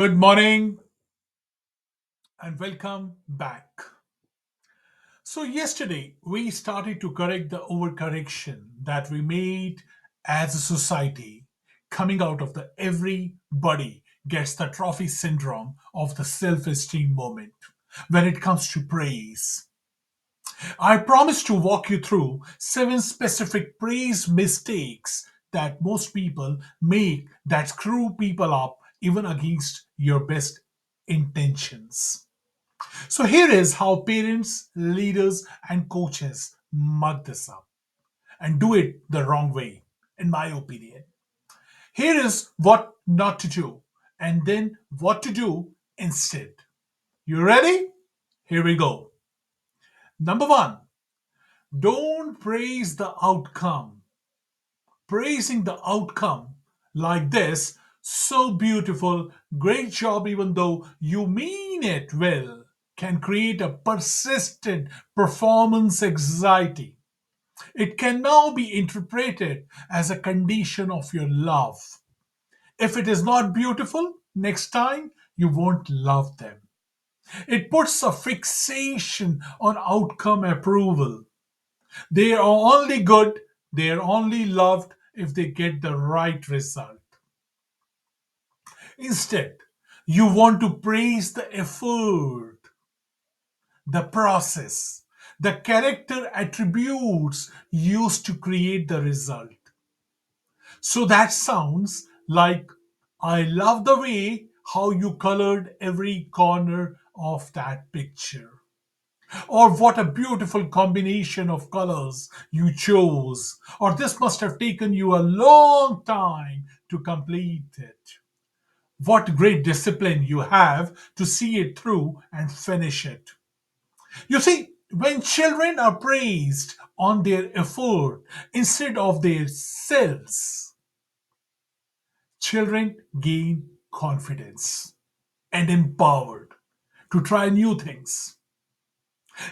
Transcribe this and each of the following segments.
Good morning and welcome back. So, yesterday we started to correct the overcorrection that we made as a society, coming out of the everybody gets the trophy syndrome of the self esteem moment when it comes to praise. I promise to walk you through seven specific praise mistakes that most people make that screw people up even against your best intentions. So here is how parents, leaders, and coaches mug this up and do it the wrong way, in my opinion. Here is what not to do, and then what to do instead. You ready? Here we go. Number one, don't praise the outcome. Praising the outcome like this, so beautiful, great job, even though you mean it well, can create a persistent performance anxiety. It can now be interpreted as a condition of your love. If it is not beautiful, next time you won't love them. It puts a fixation on outcome approval. They are only good, they are only loved if they get the right result. Instead, you want to praise the effort, the process, the character attributes used to create the result. So that sounds like I love the way how you colored every corner of that picture. Or what a beautiful combination of colors you chose. Or this must have taken you a long time to complete it. What great discipline you have to see it through and finish it. You see, when children are praised on their effort instead of their selves, children gain confidence and empowered to try new things.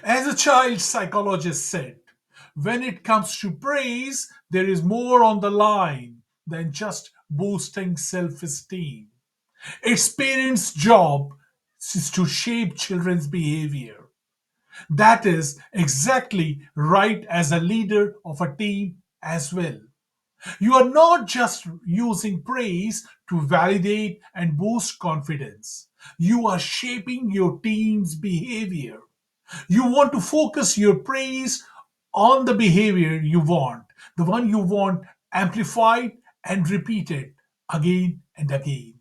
As a child psychologist said, when it comes to praise, there is more on the line than just boosting self esteem. Its parents' job is to shape children's behavior. That is exactly right as a leader of a team as well. You are not just using praise to validate and boost confidence. You are shaping your team's behavior. You want to focus your praise on the behavior you want, the one you want amplified and repeated again and again.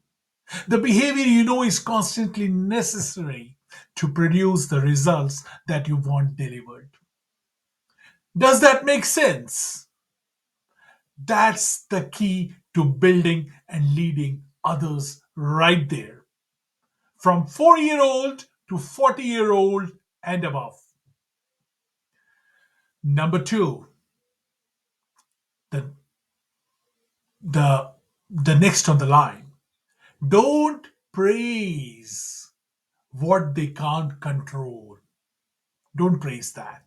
The behavior you know is constantly necessary to produce the results that you want delivered. Does that make sense? That's the key to building and leading others right there. From 4-year old to 40-year old and above. Number two, the the the next on the line. Don't praise what they can't control. Don't praise that.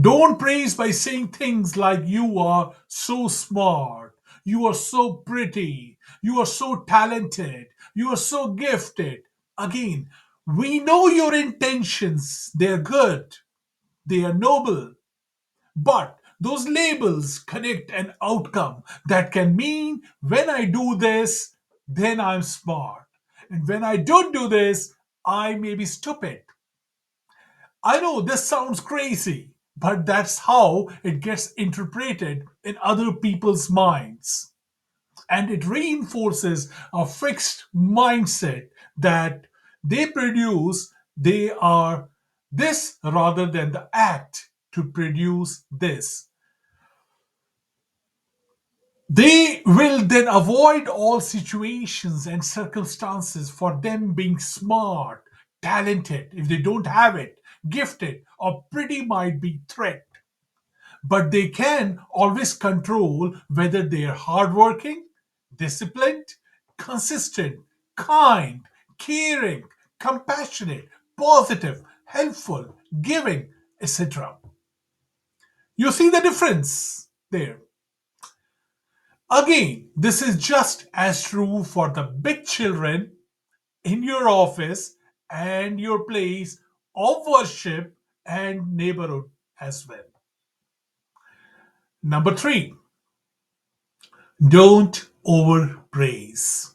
Don't praise by saying things like you are so smart, you are so pretty, you are so talented, you are so gifted. Again, we know your intentions, they're good, they are noble, but those labels connect an outcome that can mean when I do this, then I'm smart. And when I don't do this, I may be stupid. I know this sounds crazy, but that's how it gets interpreted in other people's minds. And it reinforces a fixed mindset that they are this rather than the act to produce this. They will then avoid all situations and circumstances for them being smart, talented, if they don't have it, gifted, or pretty might be threat. But they can always control whether they are hardworking, disciplined, consistent, kind, caring, compassionate, positive, helpful, giving, etc. You see the difference there. Again, this is just as true for the big children in your office and your place of worship and neighborhood as well. Number three, don't overpraise.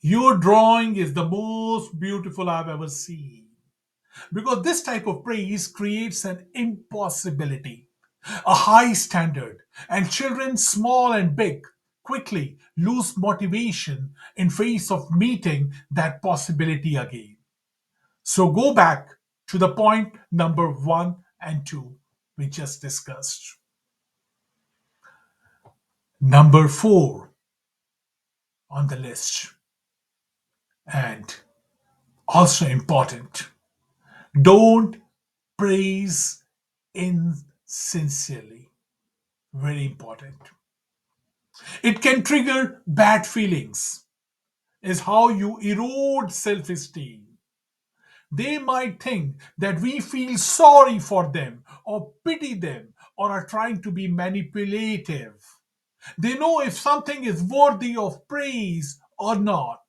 Your drawing is the most beautiful I've ever seen. Because this type of praise creates an impossibility, a high standard, and children, small and big, quickly lose motivation in face of meeting that possibility again. So go back to the point number one and two we just discussed. Number four on the list, and also important, don't praise insincerely. Very important. It can trigger bad feelings, is how you erode self esteem. They might think that we feel sorry for them or pity them or are trying to be manipulative. They know if something is worthy of praise or not.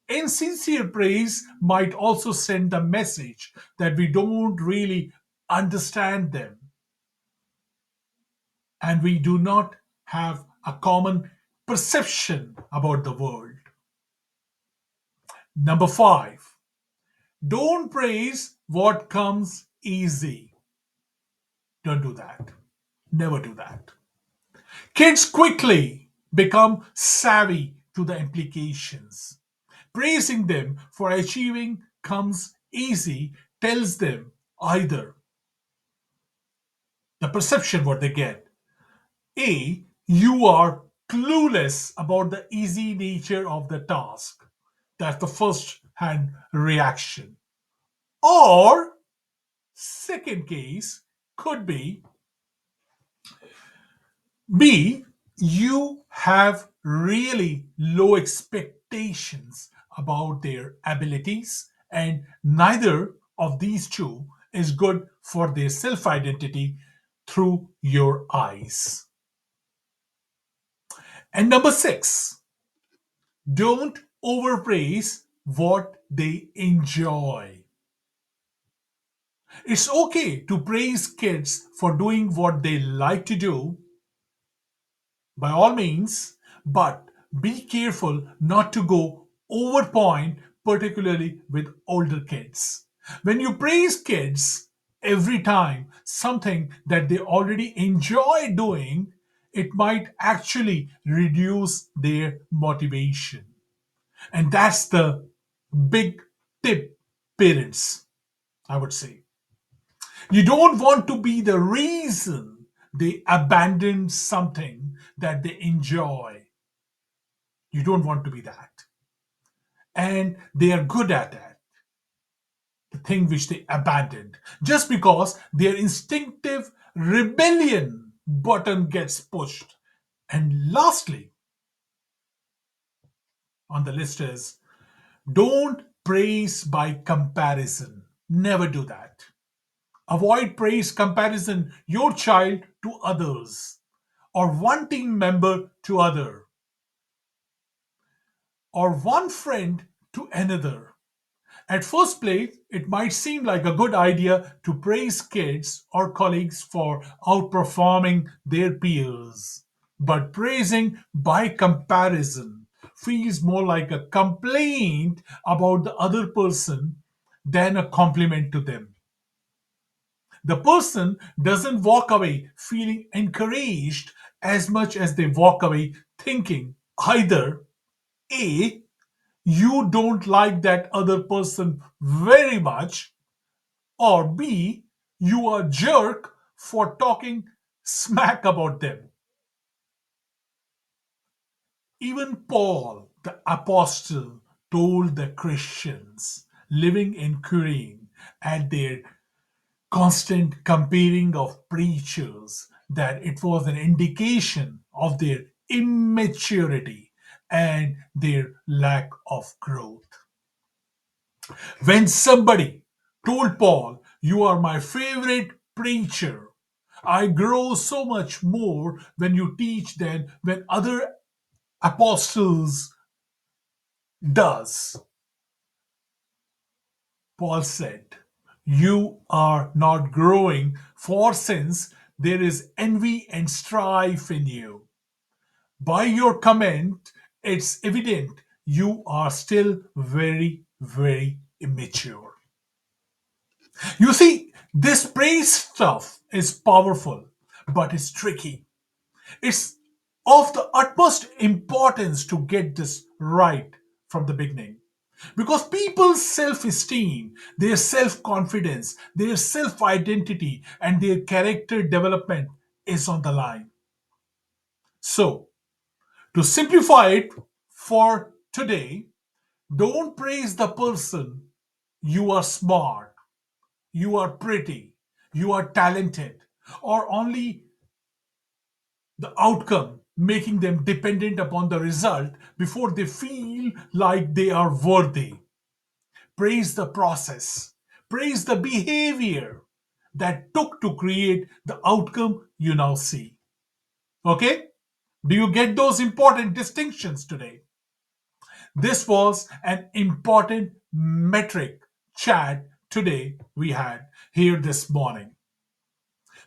Insincere praise might also send the message that we don't really understand them and we do not have a common perception about the world. Number five, don't praise what comes easy. Don't do that. Never do that. Kids quickly become savvy to the implications. Praising them for achieving comes easy tells them either the perception what they get. A, you are clueless about the easy nature of the task. That's the first hand reaction. Or, second case could be B, you have really low expectations about their abilities, and neither of these two is good for their self identity through your eyes. And number six, don't overpraise what they enjoy. It's okay to praise kids for doing what they like to do, by all means, but be careful not to go overpoint, particularly with older kids. When you praise kids every time something that they already enjoy doing, it might actually reduce their motivation. And that's the big tip, parents, I would say. You don't want to be the reason they abandon something that they enjoy. You don't want to be that. And they are good at that, the thing which they abandoned, just because their instinctive rebellion button gets pushed. And lastly, on the list is don't praise by comparison. Never do that. Avoid praise comparison your child to others or one team member to other or one friend to another. At first place, it might seem like a good idea to praise kids or colleagues for outperforming their peers. But praising by comparison feels more like a complaint about the other person than a compliment to them. The person doesn't walk away feeling encouraged as much as they walk away thinking either A, you don't like that other person very much, or B, you are a jerk for talking smack about them. Even Paul, the apostle, told the Christians living in Corinth at their constant comparing of preachers that it was an indication of their immaturity and their lack of growth. When somebody told Paul, "You are my favorite preacher, I grow so much more when you teach than when other apostles does. Paul said, "You are not growing, for since there is envy and strife in you. By your comment, it's evident you are still very, very immature." You see, this praise stuff is powerful, but it's tricky. It's of the utmost importance to get this right from the beginning. Because people's self esteem, their self confidence, their self identity, and their character development is on the line. So, to simplify it for today, don't praise the person. You are smart, you are pretty, you are talented, or only the outcome, making them dependent upon the result before they feel like they are worthy. Praise the process, praise the behavior that took to create the outcome you now see. Okay? Do you get those important distinctions today? This was an important metric chat today we had here this morning.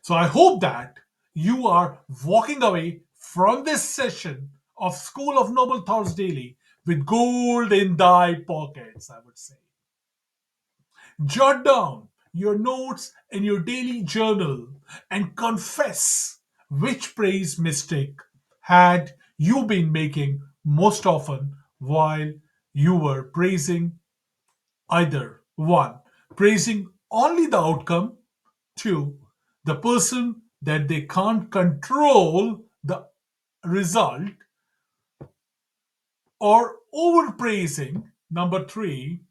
So I hope that you are walking away from this session of School of Noble Thoughts Daily with gold in thy pockets, I would say. Jot down your notes in your daily journal and confess which praise mistake had you been making most often while you were praising either one, praising only the outcome, two, the person that they can't control the result, or overpraising, number three,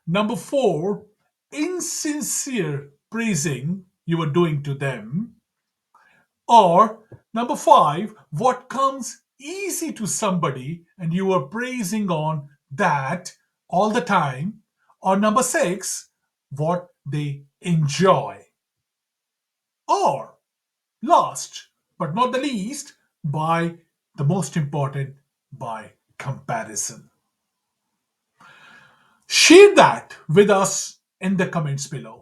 number four, insincere praising you are doing to them, or number five, what comes easy to somebody and you are praising on that all the time, or number six, what they enjoy, or last but not the least, by the most important, by comparison. Share that with us in the comments below.